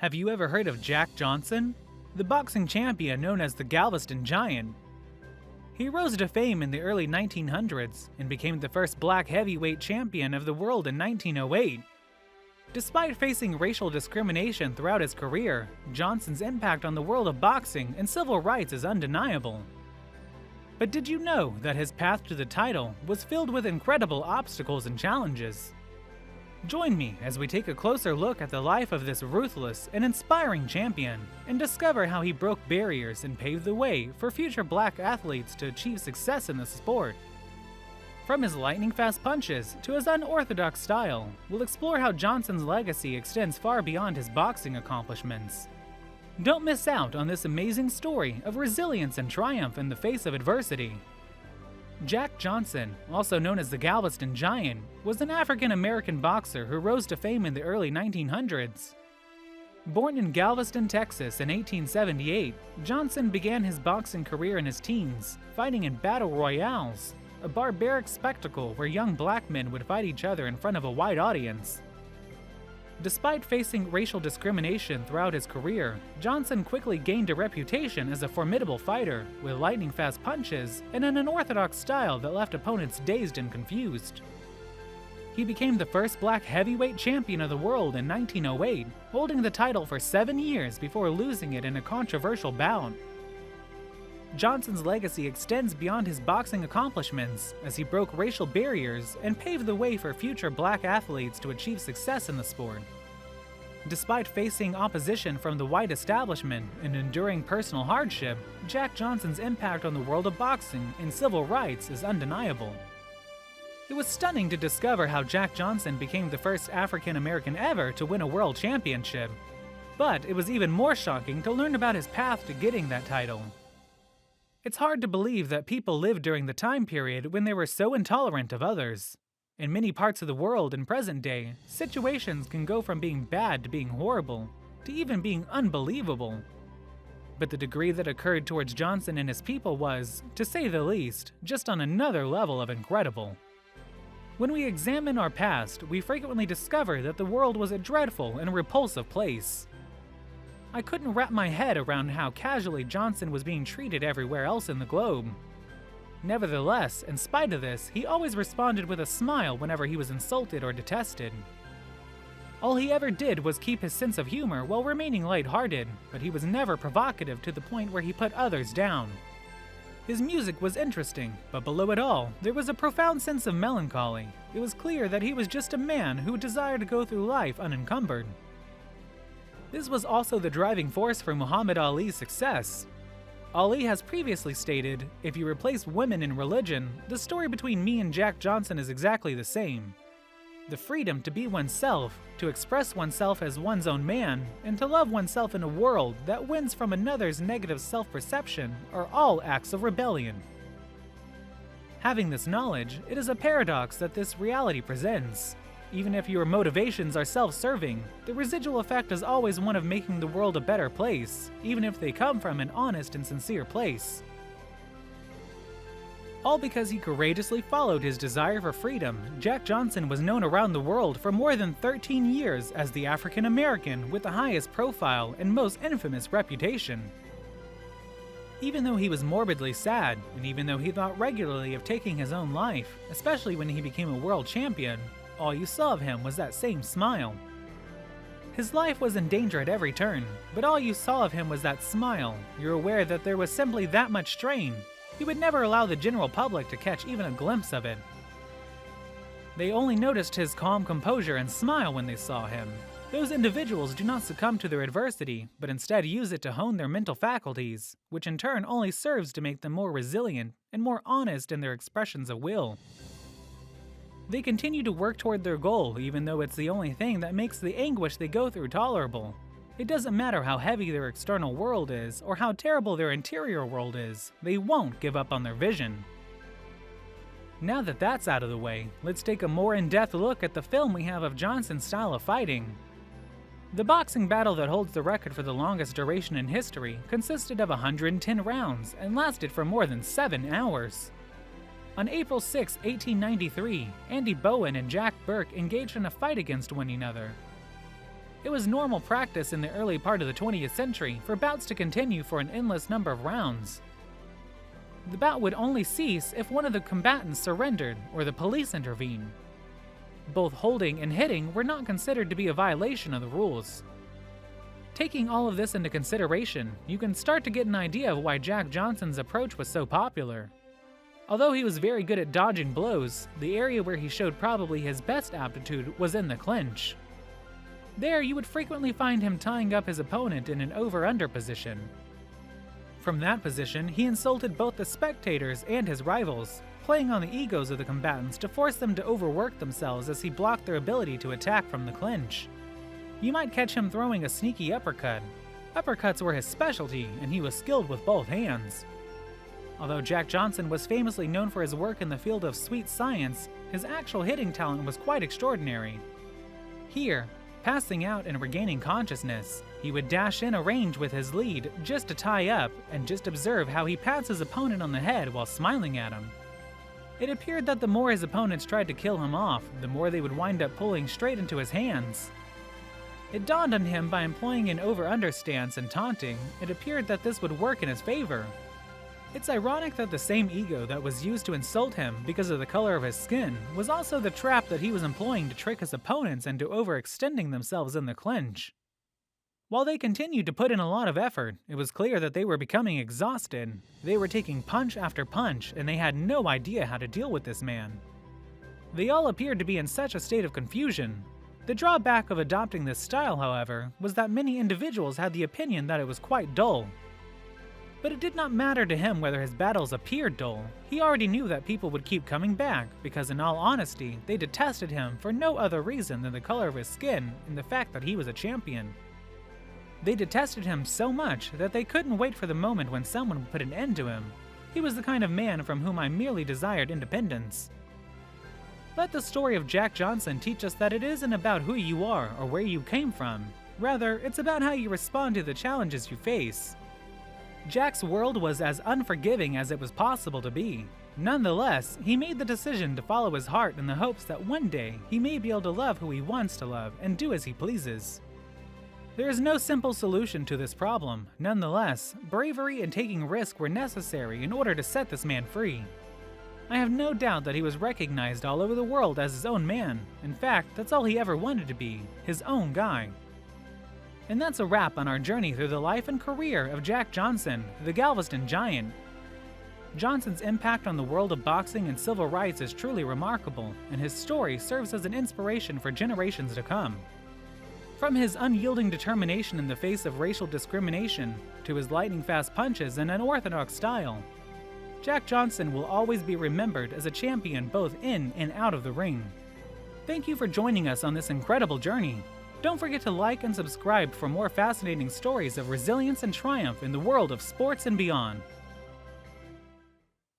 Have you ever heard of Jack Johnson, the boxing champion known as the Galveston Giant? He rose to fame in the early 1900s and became the first black heavyweight champion of the world in 1908. Despite facing racial discrimination throughout his career, Johnson's impact on the world of boxing and civil rights is undeniable. But did you know that his path to the title was filled with incredible obstacles and challenges? Join me as we take a closer look at the life of this ruthless and inspiring champion and discover how he broke barriers and paved the way for future black athletes to achieve success in the sport. From his lightning-fast punches to his unorthodox style, we'll explore how Johnson's legacy extends far beyond his boxing accomplishments. Don't miss out on this amazing story of resilience and triumph in the face of adversity. Jack Johnson, also known as the Galveston Giant, was an African-American boxer who rose to fame in the early 1900s. Born in Galveston, Texas in 1878, Johnson began his boxing career in his teens, fighting in battle royales, a barbaric spectacle where young black men would fight each other in front of a wide audience. Despite facing racial discrimination throughout his career, Johnson quickly gained a reputation as a formidable fighter with lightning-fast punches and an unorthodox style that left opponents dazed and confused. He became the first black heavyweight champion of the world in 1908, holding the title for 7 years before losing it in a controversial bout. Johnson's legacy extends beyond his boxing accomplishments as he broke racial barriers and paved the way for future black athletes to achieve success in the sport. Despite facing opposition from the white establishment and enduring personal hardship, Jack Johnson's impact on the world of boxing and civil rights is undeniable. It was stunning to discover how Jack Johnson became the first African American ever to win a world championship. But it was even more shocking to learn about his path to getting that title. It's hard to believe that people lived during the time period when they were so intolerant of others. In many parts of the world in present day, situations can go from being bad to being horrible, to even being unbelievable. But the degree that occurred towards Johnson and his people was, to say the least, just on another level of incredible. When we examine our past, we frequently discover that the world was a dreadful and repulsive place. I couldn't wrap my head around how casually Johnson was being treated everywhere else in the globe. Nevertheless, in spite of this, he always responded with a smile whenever he was insulted or detested. All he ever did was keep his sense of humor while remaining lighthearted, but he was never provocative to the point where he put others down. His music was interesting, but below it all, there was a profound sense of melancholy. It was clear that he was just a man who desired to go through life unencumbered. This was also the driving force for Muhammad Ali's success. Ali has previously stated, "If you replace women in religion, the story between me and Jack Johnson is exactly the same." The freedom to be oneself, to express oneself as one's own man, and to love oneself in a world that wins from another's negative self-perception are all acts of rebellion. Having this knowledge, it is a paradox that this reality presents. Even if your motivations are self-serving, the residual effect is always one of making the world a better place, even if they come from an honest and sincere place. All because he courageously followed his desire for freedom, Jack Johnson was known around the world for more than 13 years as the African American with the highest profile and most infamous reputation. Even though he was morbidly sad, and even though he thought regularly of taking his own life, especially when he became a world champion, all you saw of him was that same smile. His life was in danger at every turn, but all you saw of him was that smile. You're aware that there was simply that much strain. He would never allow the general public to catch even a glimpse of it. They only noticed his calm composure and smile when they saw him. Those individuals do not succumb to their adversity, but instead use it to hone their mental faculties, which in turn only serves to make them more resilient and more honest in their expressions of will. They continue to work toward their goal, even though it's the only thing that makes the anguish they go through tolerable. It doesn't matter how heavy their external world is, or how terrible their interior world is, they won't give up on their vision. Now that that's out of the way, let's take a more in-depth look at the film we have of Johnson's style of fighting. The boxing battle that holds the record for the longest duration in history consisted of 110 rounds and lasted for more than 7 hours. On April 6, 1893, Andy Bowen and Jack Burke engaged in a fight against one another. It was normal practice in the early part of the 20th century for bouts to continue for an endless number of rounds. The bout would only cease if one of the combatants surrendered or the police intervened. Both holding and hitting were not considered to be a violation of the rules. Taking all of this into consideration, you can start to get an idea of why Jack Johnson's approach was so popular. Although he was very good at dodging blows, the area where he showed probably his best aptitude was in the clinch. There, you would frequently find him tying up his opponent in an over-under position. From that position, he insulted both the spectators and his rivals, playing on the egos of the combatants to force them to overwork themselves as he blocked their ability to attack from the clinch. You might catch him throwing a sneaky uppercut. Uppercuts were his specialty, and he was skilled with both hands. Although Jack Johnson was famously known for his work in the field of sweet science, his actual hitting talent was quite extraordinary. Here, passing out and regaining consciousness, he would dash in a range with his lead just to tie up and just observe how he pats his opponent on the head while smiling at him. It appeared that the more his opponents tried to kill him off, the more they would wind up pulling straight into his hands. It dawned on him by employing an over-under stance and taunting, it appeared that this would work in his favor. It's ironic that the same ego that was used to insult him because of the color of his skin was also the trap that he was employing to trick his opponents into overextending themselves in the clinch. While they continued to put in a lot of effort, it was clear that they were becoming exhausted. They were taking punch after punch, and they had no idea how to deal with this man. They all appeared to be in such a state of confusion. The drawback of adopting this style, however, was that many individuals had the opinion that it was quite dull. But it did not matter to him whether his battles appeared dull. He already knew that people would keep coming back, because in all honesty, they detested him for no other reason than the color of his skin and the fact that he was a champion. They detested him so much that they couldn't wait for the moment when someone would put an end to him. He was the kind of man from whom I merely desired independence. Let the story of Jack Johnson teach us that it isn't about who you are or where you came from. Rather, it's about how you respond to the challenges you face. Jack's world was as unforgiving as it was possible to be. Nonetheless, he made the decision to follow his heart in the hopes that one day he may be able to love who he wants to love and do as he pleases. There is no simple solution to this problem. Nonetheless, bravery and taking risk were necessary in order to set this man free. I have no doubt that he was recognized all over the world as his own man. In fact, that's all he ever wanted to be, his own guy. And that's a wrap on our journey through the life and career of Jack Johnson, the Galveston Giant. Johnson's impact on the world of boxing and civil rights is truly remarkable, and his story serves as an inspiration for generations to come. From his unyielding determination in the face of racial discrimination, to his lightning-fast punches and unorthodox style, Jack Johnson will always be remembered as a champion both in and out of the ring. Thank you for joining us on this incredible journey. Don't forget to like and subscribe for more fascinating stories of resilience and triumph in the world of sports and beyond.